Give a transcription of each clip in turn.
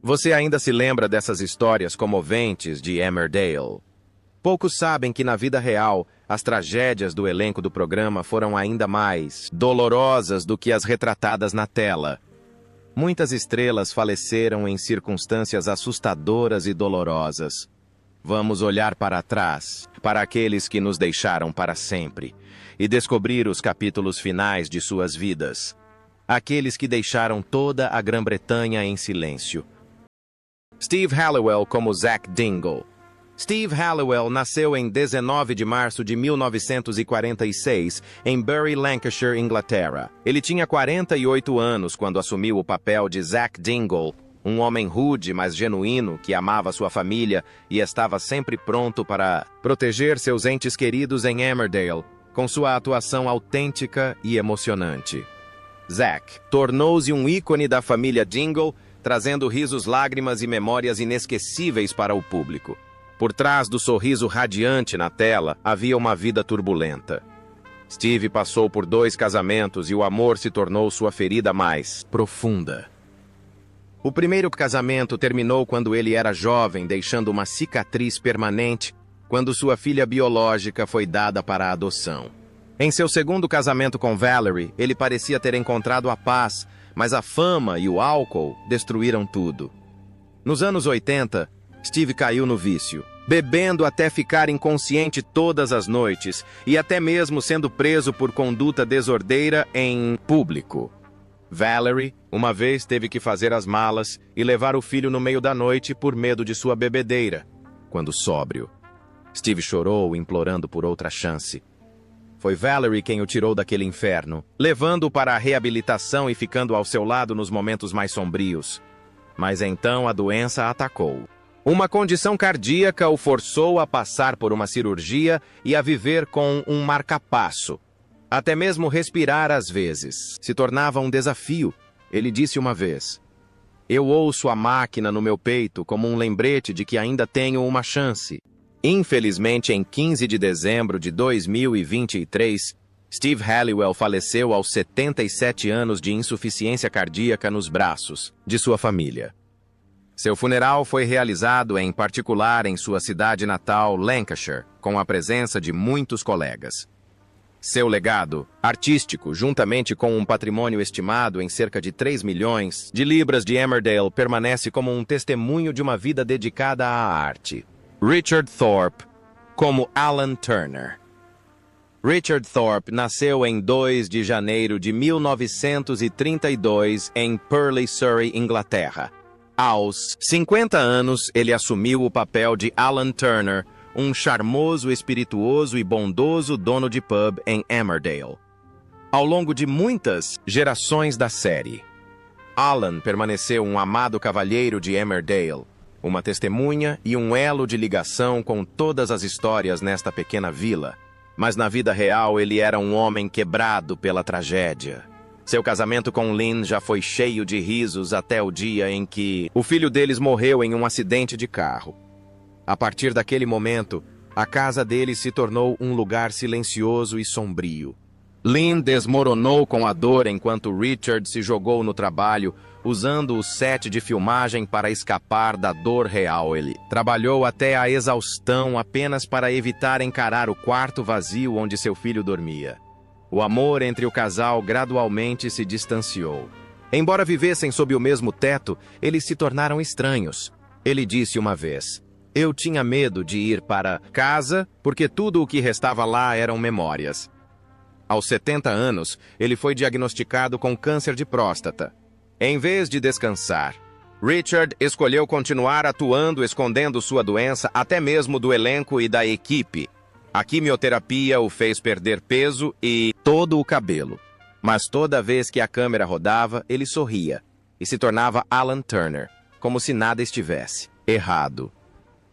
Você ainda se lembra dessas histórias comoventes de Emmerdale? Poucos sabem que na vida real, as tragédias do elenco do programa foram ainda mais dolorosas do que as retratadas na tela. Muitas estrelas faleceram em circunstâncias assustadoras e dolorosas. Vamos olhar para trás, para aqueles que nos deixaram para sempre, e descobrir os capítulos finais de suas vidas. Aqueles que deixaram toda a Grã-Bretanha em silêncio. Steve Halliwell como Zack Dingle. Steve Halliwell nasceu em 19 de março de 1946, em Bury, Lancashire, Inglaterra. Ele tinha 48 anos quando assumiu o papel de Zack Dingle, um homem rude, mas genuíno, que amava sua família e estava sempre pronto para proteger seus entes queridos em Emmerdale, com sua atuação autêntica e emocionante. Zack tornou-se um ícone da família Dingle, trazendo risos, lágrimas e memórias inesquecíveis para o público. Por trás do sorriso radiante na tela, havia uma vida turbulenta. Steve passou por 2 casamentos e o amor se tornou sua ferida mais profunda. O primeiro casamento terminou quando ele era jovem, deixando uma cicatriz permanente quando sua filha biológica foi dada para a adoção. Em seu segundo casamento com Valerie, ele parecia ter encontrado a paz, mas a fama e o álcool destruíram tudo. Nos anos 80, Steve caiu no vício, bebendo até ficar inconsciente todas as noites e até mesmo sendo preso por conduta desordeira em público. Valerie, uma vez, teve que fazer as malas e levar o filho no meio da noite por medo de sua bebedeira. Quando sóbrio, Steve chorou, implorando por outra chance. Foi Valerie quem o tirou daquele inferno, levando-o para a reabilitação e ficando ao seu lado nos momentos mais sombrios. Mas então a doença atacou. Uma condição cardíaca o forçou a passar por uma cirurgia e a viver com um marcapasso. Até mesmo respirar às vezes se tornava um desafio. Ele disse uma vez: "Eu ouço a máquina no meu peito como um lembrete de que ainda tenho uma chance." Infelizmente, em 15 de dezembro de 2023, Steve Halliwell faleceu aos 77 anos de insuficiência cardíaca nos braços de sua família. Seu funeral foi realizado em particular em sua cidade natal, Lancashire, com a presença de muitos colegas. Seu legado artístico, juntamente com um patrimônio estimado em cerca de 3 milhões de libras de Emmerdale, permanece como um testemunho de uma vida dedicada à arte. Richard Thorpe, como Alan Turner. Richard Thorpe nasceu em 2 de janeiro de 1932 em Purley, Surrey, Inglaterra. Aos 50 anos, ele assumiu o papel de Alan Turner, um charmoso, espirituoso e bondoso dono de pub em Emmerdale. Ao longo de muitas gerações da série, Alan permaneceu um amado cavalheiro de Emmerdale, uma testemunha e um elo de ligação com todas as histórias nesta pequena vila. Mas na vida real ele era um homem quebrado pela tragédia. Seu casamento com Lynn já foi cheio de risos até o dia em que o filho deles morreu em um acidente de carro. A partir daquele momento, a casa deles se tornou um lugar silencioso e sombrio. Lynn desmoronou com a dor enquanto Richard se jogou no trabalho, usando o set de filmagem para escapar da dor real. Ele trabalhou até a exaustão apenas para evitar encarar o quarto vazio onde seu filho dormia. O amor entre o casal gradualmente se distanciou. Embora vivessem sob o mesmo teto, eles se tornaram estranhos. Ele disse uma vez: "Eu tinha medo de ir para casa porque tudo o que restava lá eram memórias." Aos 70 anos, ele foi diagnosticado com câncer de próstata. Em vez de descansar, Richard escolheu continuar atuando, escondendo sua doença até mesmo do elenco e da equipe. A quimioterapia o fez perder peso e todo o cabelo. Mas toda vez que a câmera rodava, ele sorria e se tornava Alan Turner, como se nada estivesse errado.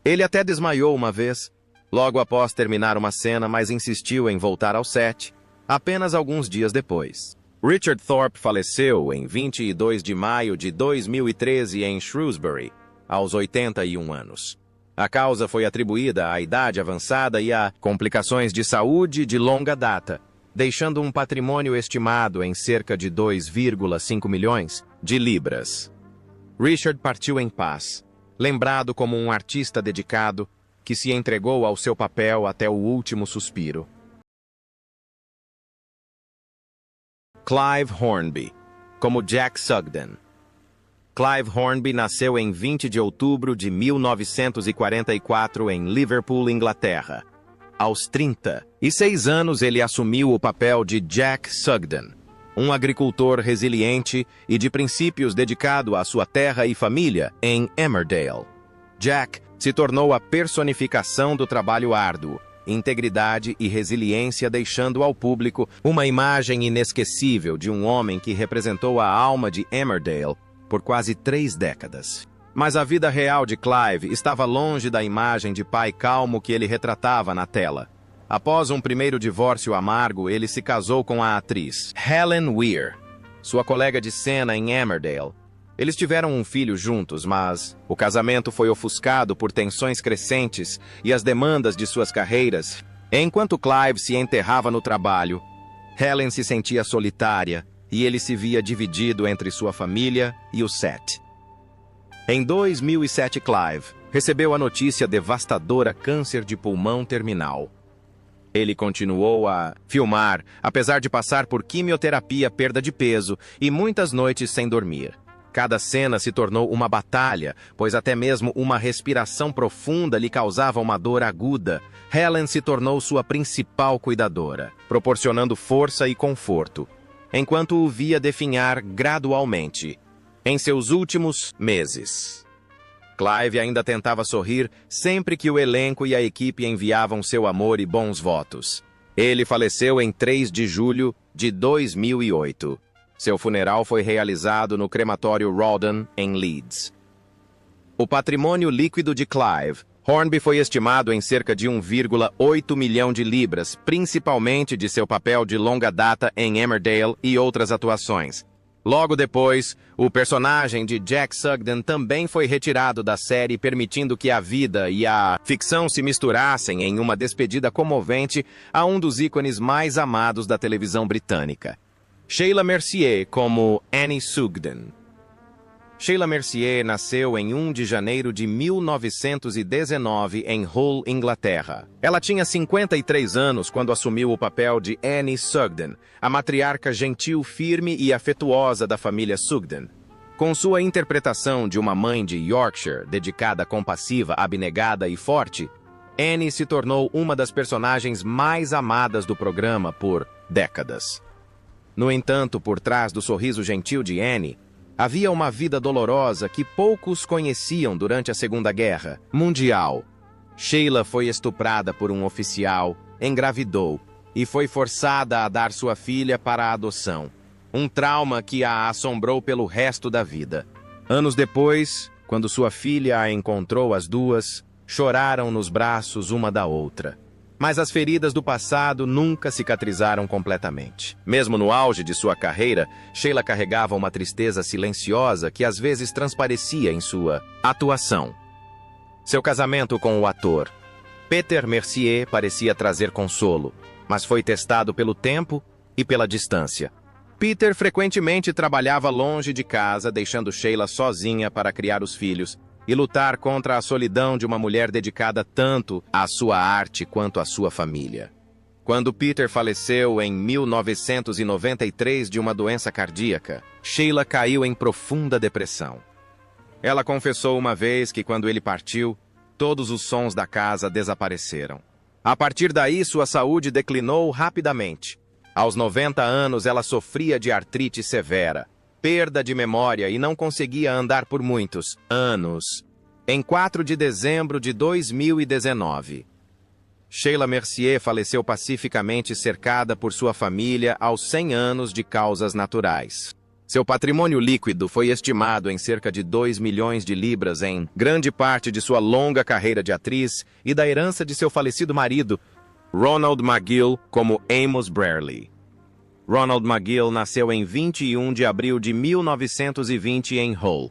Ele até desmaiou uma vez, logo após terminar uma cena, mas insistiu em voltar ao set apenas alguns dias depois. Richard Thorpe faleceu em 22 de maio de 2013 em Shrewsbury, aos 81 anos. A causa foi atribuída à idade avançada e a complicações de saúde de longa data, deixando um patrimônio estimado em cerca de 2,5 milhões de libras. Richard partiu em paz, lembrado como um artista dedicado que se entregou ao seu papel até o último suspiro. Clive Hornby, como Jack Sugden. Clive Hornby nasceu em 20 de outubro de 1944 em Liverpool, Inglaterra. Aos 36 anos, ele assumiu o papel de Jack Sugden, um agricultor resiliente e de princípios dedicado à sua terra e família em Emmerdale. Jack se tornou a personificação do trabalho árduo, integridade e resiliência, deixando ao público uma imagem inesquecível de um homem que representou a alma de Emmerdale por quase 3 décadas. Mas a vida real de Clive estava longe da imagem de pai calmo que ele retratava na tela. Após um primeiro divórcio amargo, ele se casou com a atriz Helen Weir, sua colega de cena em Emmerdale. Eles tiveram um filho juntos, mas o casamento foi ofuscado por tensões crescentes e as demandas de suas carreiras. Enquanto Clive se enterrava no trabalho, Helen se sentia solitária e ele se via dividido entre sua família e o set. Em 2007, Clive recebeu a notícia devastadora: câncer de pulmão terminal. Ele continuou a filmar, apesar de passar por quimioterapia, perda de peso e muitas noites sem dormir. Cada cena se tornou uma batalha, pois até mesmo uma respiração profunda lhe causava uma dor aguda. Helen se tornou sua principal cuidadora, proporcionando força e conforto, enquanto o via definhar gradualmente em seus últimos meses. Clive ainda tentava sorrir sempre que o elenco e a equipe enviavam seu amor e bons votos. Ele faleceu em 3 de julho de 2008. Seu funeral foi realizado no crematório Rawdon, em Leeds. O patrimônio líquido de Clive Hornby foi estimado em cerca de 1,8 milhão de libras, principalmente de seu papel de longa data em Emmerdale e outras atuações. Logo depois, o personagem de Jack Sugden também foi retirado da série, permitindo que a vida e a ficção se misturassem em uma despedida comovente a um dos ícones mais amados da televisão britânica. Sheila Mercier como Annie Sugden. Sheila Mercier nasceu em 1 de janeiro de 1919 em Hull, Inglaterra. Ela tinha 53 anos quando assumiu o papel de Annie Sugden, a matriarca gentil, firme e afetuosa da família Sugden. Com sua interpretação de uma mãe de Yorkshire, dedicada, compassiva, abnegada e forte, Annie se tornou uma das personagens mais amadas do programa por décadas. No entanto, por trás do sorriso gentil de Annie, havia uma vida dolorosa que poucos conheciam durante a Segunda Guerra Mundial. Sheila foi estuprada por um oficial, engravidou e foi forçada a dar sua filha para a adoção. Um trauma que a assombrou pelo resto da vida. Anos depois, quando sua filha a encontrou, as duas choraram nos braços uma da outra. Mas as feridas do passado nunca cicatrizaram completamente. Mesmo no auge de sua carreira, Sheila carregava uma tristeza silenciosa que às vezes transparecia em sua atuação. Seu casamento com o ator Peter Mercier parecia trazer consolo, mas foi testado pelo tempo e pela distância. Peter frequentemente trabalhava longe de casa, deixando Sheila sozinha para criar os filhos e lutar contra a solidão de uma mulher dedicada tanto à sua arte quanto à sua família. Quando Peter faleceu em 1993 de uma doença cardíaca, Sheila caiu em profunda depressão. Ela confessou uma vez que, quando ele partiu, todos os sons da casa desapareceram. A partir daí, sua saúde declinou rapidamente. Aos 90 anos, ela sofria de artrite severa, perda de memória e não conseguia andar por muitos anos. Em 4 de dezembro de 2019, Sheila Mercier faleceu pacificamente, cercada por sua família aos 100 anos de causas naturais. Seu patrimônio líquido foi estimado em cerca de 2 milhões de libras, em grande parte de sua longa carreira de atriz e da herança de seu falecido marido, Ronald McGill, como Amos Brearley. Ronald McGill nasceu em 21 de abril de 1920 em Hull,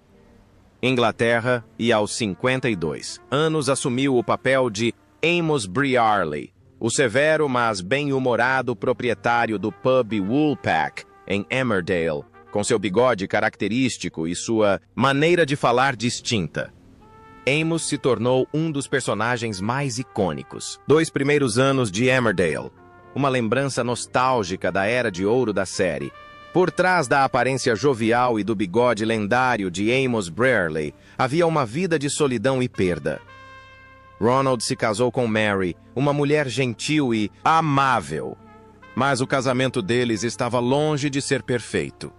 Inglaterra, e aos 52 anos assumiu o papel de Amos Brearley, o severo mas bem-humorado proprietário do pub Woolpack, em Emmerdale, com seu bigode característico e sua maneira de falar distinta. Amos se tornou um dos personagens mais icônicos. 2 primeiros anos de Emmerdale, uma lembrança nostálgica da era de ouro da série. Por trás da aparência jovial e do bigode lendário de Amos Brearley, havia uma vida de solidão e perda. Ronald se casou com Mary, uma mulher gentil e amável. Mas o casamento deles estava longe de ser perfeito.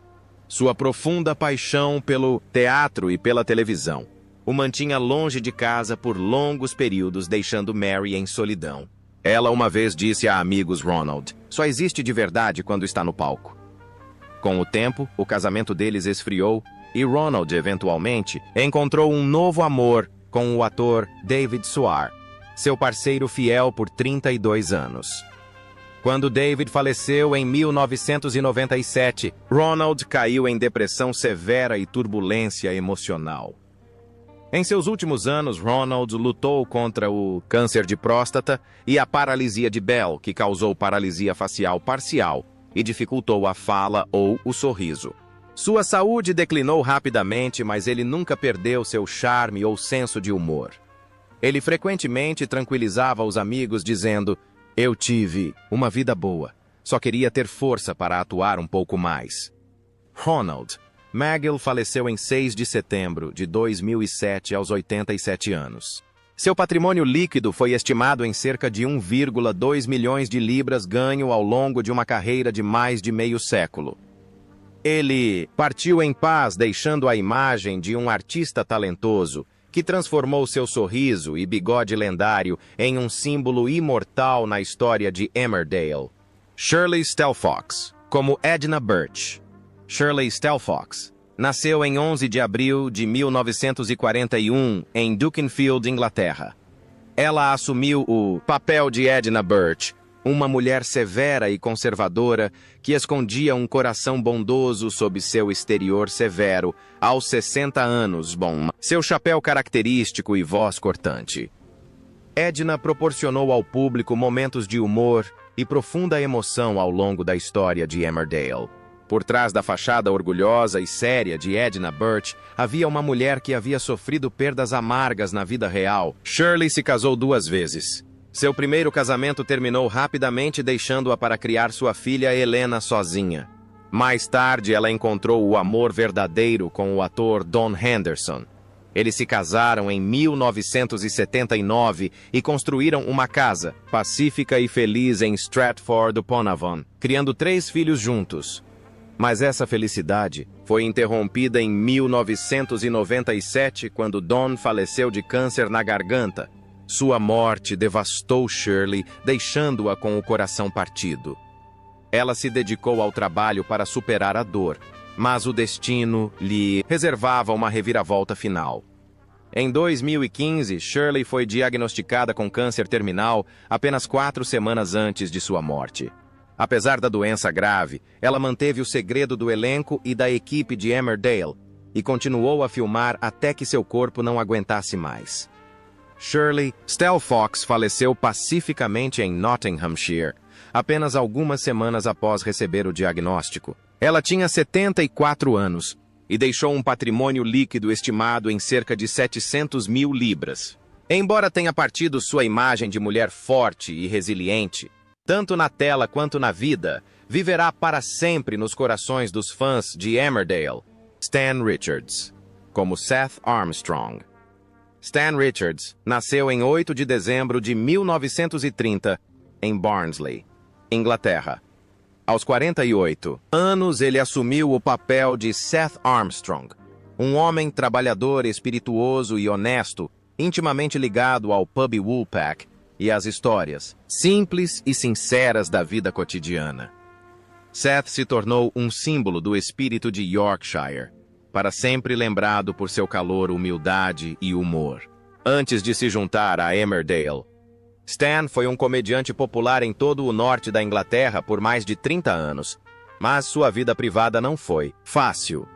Sua profunda paixão pelo teatro e pela televisão o mantinha longe de casa por longos períodos, deixando Mary em solidão. Ela uma vez disse a amigos Ronald: "Só existe de verdade quando está no palco." Com o tempo, o casamento deles esfriou e Ronald, eventualmente, encontrou um novo amor com o ator David Suar, seu parceiro fiel por 32 anos. Quando David faleceu em 1997, Ronald caiu em depressão severa e turbulência emocional. Em seus últimos anos, Ronald lutou contra o câncer de próstata e a paralisia de Bell, que causou paralisia facial parcial e dificultou a fala ou o sorriso. Sua saúde declinou rapidamente, mas ele nunca perdeu seu charme ou senso de humor. Ele frequentemente tranquilizava os amigos dizendo: "Eu tive uma vida boa, só queria ter força para atuar um pouco mais." Ronald McGill faleceu em 6 de setembro de 2007 aos 87 anos. Seu patrimônio líquido foi estimado em cerca de 1,2 milhões de libras ganho ao longo de uma carreira de mais de meio século. Ele partiu em paz, deixando a imagem de um artista talentoso que transformou seu sorriso e bigode lendário em um símbolo imortal na história de Emmerdale. Shirley Stelfox, como Edna Birch. Shirley Stelfox nasceu em 11 de abril de 1941 em Dukinfield, Inglaterra. Ela assumiu o papel de Edna Birch, uma mulher severa e conservadora que escondia um coração bondoso sob seu exterior severo, aos 60 anos, seu chapéu característico e voz cortante. Edna proporcionou ao público momentos de humor e profunda emoção ao longo da história de Emmerdale. Por trás da fachada orgulhosa e séria de Edna Birch, havia uma mulher que havia sofrido perdas amargas na vida real. Shirley se casou 2 vezes. Seu primeiro casamento terminou rapidamente, deixando-a para criar sua filha Helena sozinha. Mais tarde, ela encontrou o amor verdadeiro com o ator Don Henderson. Eles se casaram em 1979 e construíram uma casa pacífica e feliz em Stratford-upon-Avon, criando 3 filhos juntos. Mas essa felicidade foi interrompida em 1997, quando Don faleceu de câncer na garganta. Sua morte devastou Shirley, deixando-a com o coração partido. Ela se dedicou ao trabalho para superar a dor, mas o destino lhe reservava uma reviravolta final. Em 2015, Shirley foi diagnosticada com câncer terminal apenas 4 semanas antes de sua morte. Apesar da doença grave, ela manteve o segredo do elenco e da equipe de Emmerdale e continuou a filmar até que seu corpo não aguentasse mais. Shirley Stelfox faleceu pacificamente em Nottinghamshire, apenas algumas semanas após receber o diagnóstico. Ela tinha 74 anos e deixou um patrimônio líquido estimado em cerca de 700 mil libras. Embora tenha partido sua imagem de mulher forte e resiliente, tanto na tela quanto na vida, viverá para sempre nos corações dos fãs de Emmerdale. Stan Richards, como Seth Armstrong. Stan Richards nasceu em 8 de dezembro de 1930, em Barnsley, Inglaterra. Aos 48 anos, ele assumiu o papel de Seth Armstrong, um homem trabalhador, espirituoso e honesto, intimamente ligado ao pub Woolpack e às histórias simples e sinceras da vida cotidiana. Seth se tornou um símbolo do espírito de Yorkshire, para sempre lembrado por seu calor, humildade e humor. Antes de se juntar a Emmerdale, Stan foi um comediante popular em todo o norte da Inglaterra por mais de 30 anos, mas sua vida privada não foi fácil.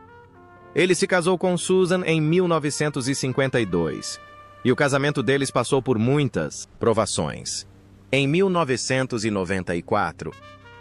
Ele se casou com Susan em 1952, e o casamento deles passou por muitas provações. Em 1994,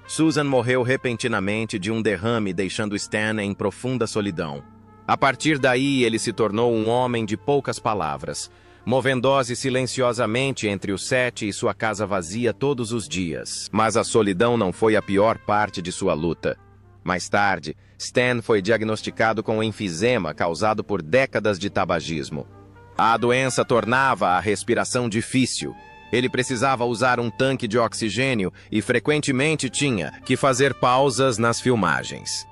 Susan morreu repentinamente de um derrame, deixando Stan em profunda solidão. A partir daí, ele se tornou um homem de poucas palavras, movendo-se silenciosamente entre o set e sua casa vazia todos os dias. Mas a solidão não foi a pior parte de sua luta. Mais tarde, Stan foi diagnosticado com enfisema causado por décadas de tabagismo. A doença tornava a respiração difícil. Ele precisava usar um tanque de oxigênio e frequentemente tinha que fazer pausas nas filmagens.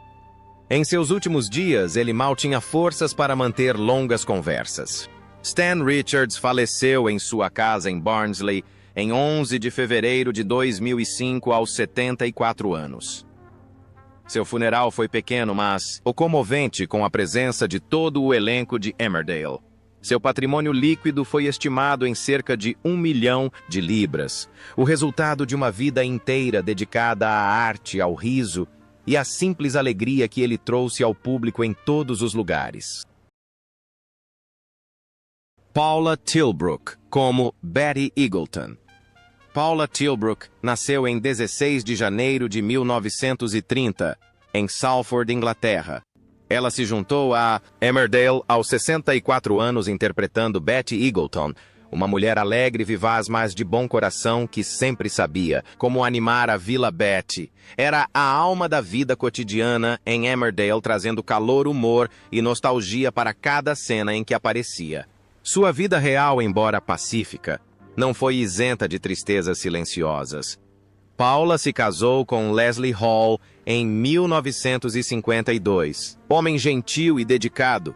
Em seus últimos dias, ele mal tinha forças para manter longas conversas. Stan Richards faleceu em sua casa em Barnsley em 11 de fevereiro de 2005 aos 74 anos. Seu funeral foi pequeno, mas comovente com a presença de todo o elenco de Emmerdale. Seu patrimônio líquido foi estimado em cerca de 1 milhão de libras, o resultado de uma vida inteira dedicada à arte, ao riso e à simples alegria que ele trouxe ao público em todos os lugares. Paula Tilbrook, como Betty Eagleton. Paula Tilbrook nasceu em 16 de janeiro de 1930, em Salford, Inglaterra. Ela se juntou a Emmerdale aos 64 anos interpretando Betty Eagleton, uma mulher alegre, vivaz, mas de bom coração que sempre sabia como animar a Vila Betty. Era a alma da vida cotidiana em Emmerdale, trazendo calor, humor e nostalgia para cada cena em que aparecia. Sua vida real, embora pacífica, não foi isenta de tristezas silenciosas. Paula se casou com Leslie Hall em 1952, homem gentil e dedicado.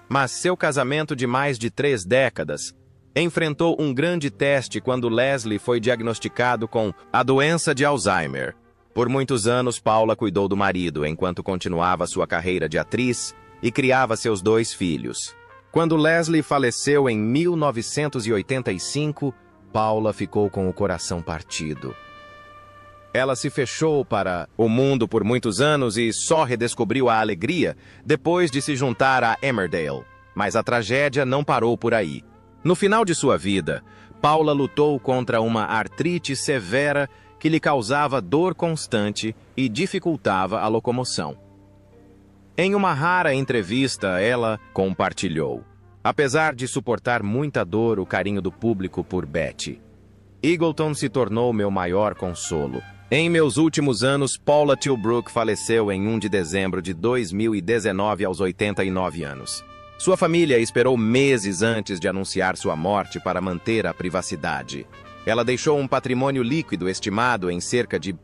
Mas seu casamento de mais de 3 décadas enfrentou um grande teste quando Leslie foi diagnosticado com a doença de Alzheimer. Por muitos anos, Paula cuidou do marido enquanto continuava sua carreira de atriz e criava seus 2 filhos. Quando Leslie faleceu em 1985, Paula ficou com o coração partido. Ela se fechou para o mundo por muitos anos e só redescobriu a alegria depois de se juntar a Emmerdale. Mas a tragédia não parou por aí. No final de sua vida, Paula lutou contra uma artrite severa que lhe causava dor constante e dificultava a locomoção. Em uma rara entrevista, ela compartilhou: apesar de suportar muita dor, o carinho do público por Betty Eagleton se tornou meu maior consolo. Em meus últimos anos, Paula Tilbrook faleceu em 1 de dezembro de 2019 aos 89 anos. Sua família esperou meses antes de anunciar sua morte para manter a privacidade. Ela deixou um patrimônio líquido estimado em cerca de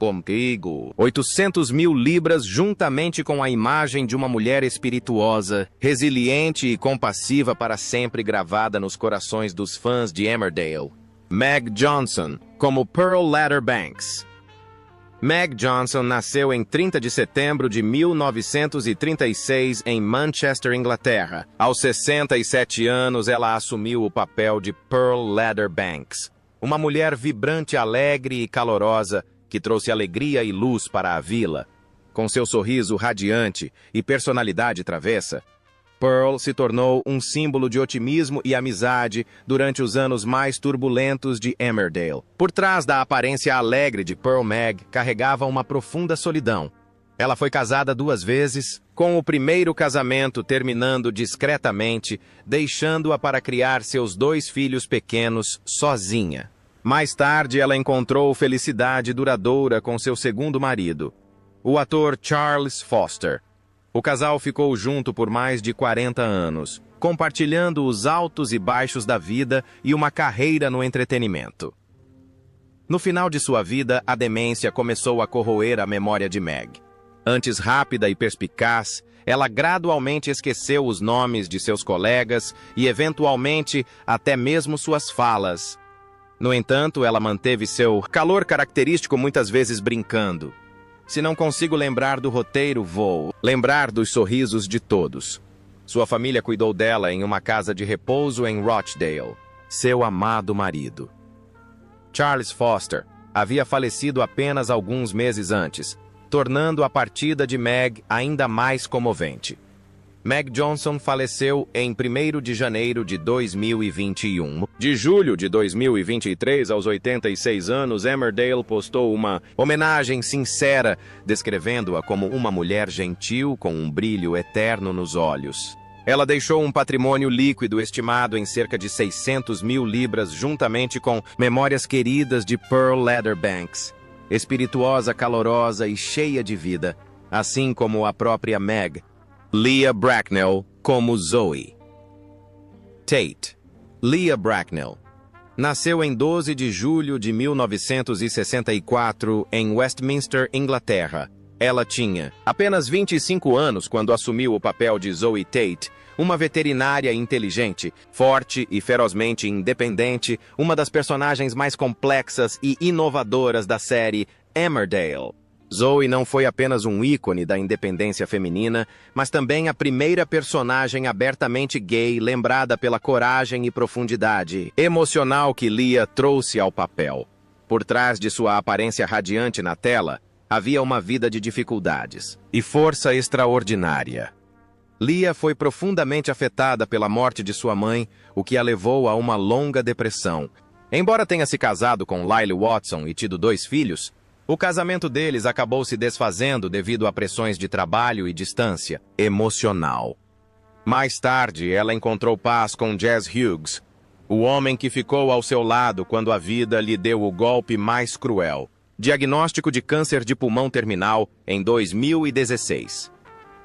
800 mil libras, juntamente com a imagem de uma mulher espirituosa, resiliente e compassiva para sempre gravada nos corações dos fãs de Emmerdale. Meg Johnson, como Pearl Ladder Banks. Meg Johnson nasceu em 30 de setembro de 1936 em Manchester, Inglaterra. Aos 67 anos, ela assumiu o papel de Pearl Ladder Banks, uma mulher vibrante, alegre e calorosa que trouxe alegria e luz para a vila. Com seu sorriso radiante e personalidade travessa, Pearl se tornou um símbolo de otimismo e amizade durante os anos mais turbulentos de Emmerdale. Por trás da aparência alegre de Pearl, Meg carregava uma profunda solidão. Ela foi casada 2 vezes, com o primeiro casamento terminando discretamente, deixando-a para criar seus 2 filhos pequenos sozinha. Mais tarde, ela encontrou felicidade duradoura com seu segundo marido, o ator Charles Foster. O casal ficou junto por mais de 40 anos, compartilhando os altos e baixos da vida e uma carreira no entretenimento. No final de sua vida, a demência começou a corroer a memória de Meg. Antes rápida e perspicaz, ela gradualmente esqueceu os nomes de seus colegas e, eventualmente, até mesmo suas falas. No entanto, ela manteve seu calor característico, muitas vezes brincando. Se não consigo lembrar do roteiro, vou lembrar dos sorrisos de todos. Sua família cuidou dela em uma casa de repouso em Rochdale, seu amado marido. Charles Foster havia falecido apenas alguns meses antes, tornando a partida de Meg ainda mais comovente. Meg Johnson faleceu em 1º de janeiro de 2021. De julho de 2023, aos 86 anos, Emmerdale postou uma homenagem sincera, descrevendo-a como uma mulher gentil com um brilho eterno nos olhos. Ela deixou um patrimônio líquido estimado em cerca de 600 mil libras, juntamente com memórias queridas de Pearl Leather Banks, espirituosa, calorosa e cheia de vida, assim como a própria Meg. Leah Bracknell como Zoe. Tate. Leah Bracknell nasceu em 12 de julho de 1964 em Westminster, Inglaterra. Ela tinha apenas 25 anos quando assumiu o papel de Zoe Tate, uma veterinária inteligente, forte e ferozmente independente, uma das personagens mais complexas e inovadoras da série Emmerdale. Zoe não foi apenas um ícone da independência feminina, mas também a primeira personagem abertamente gay lembrada pela coragem e profundidade emocional que Leah trouxe ao papel. Por trás de sua aparência radiante na tela, havia uma vida de dificuldades e força extraordinária. Leah foi profundamente afetada pela morte de sua mãe, o que a levou a uma longa depressão. Embora tenha se casado com Lyle Watson e tido 2 filhos, o casamento deles acabou se desfazendo devido a pressões de trabalho e distância emocional. Mais tarde, ela encontrou paz com Jazz Hughes, o homem que ficou ao seu lado quando a vida lhe deu o golpe mais cruel, diagnóstico de câncer de pulmão terminal em 2016.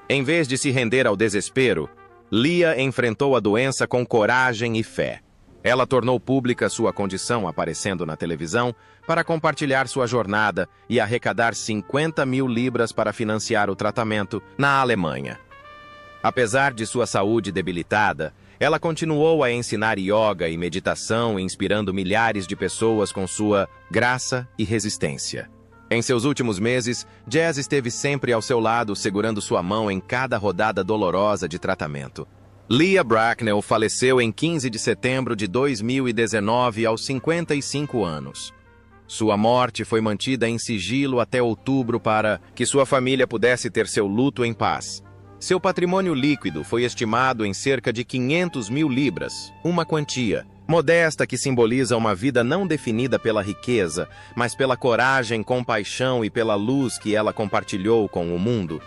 Em vez de se render ao desespero, Leah enfrentou a doença com coragem e fé. Ela tornou pública sua condição aparecendo na televisão para compartilhar sua jornada e arrecadar 50 mil libras para financiar o tratamento na Alemanha. Apesar de sua saúde debilitada, ela continuou a ensinar yoga e meditação, inspirando milhares de pessoas com sua graça e resistência. Em seus últimos meses, Jazz esteve sempre ao seu lado, segurando sua mão em cada rodada dolorosa de tratamento. Leah Bracknell faleceu em 15 de setembro de 2019 aos 55 anos. Sua morte foi mantida em sigilo até outubro para que sua família pudesse ter seu luto em paz. Seu patrimônio líquido foi estimado em cerca de 500 mil libras, uma quantia modesta que simboliza uma vida não definida pela riqueza, mas pela coragem, compaixão e pela luz que ela compartilhou com o mundo.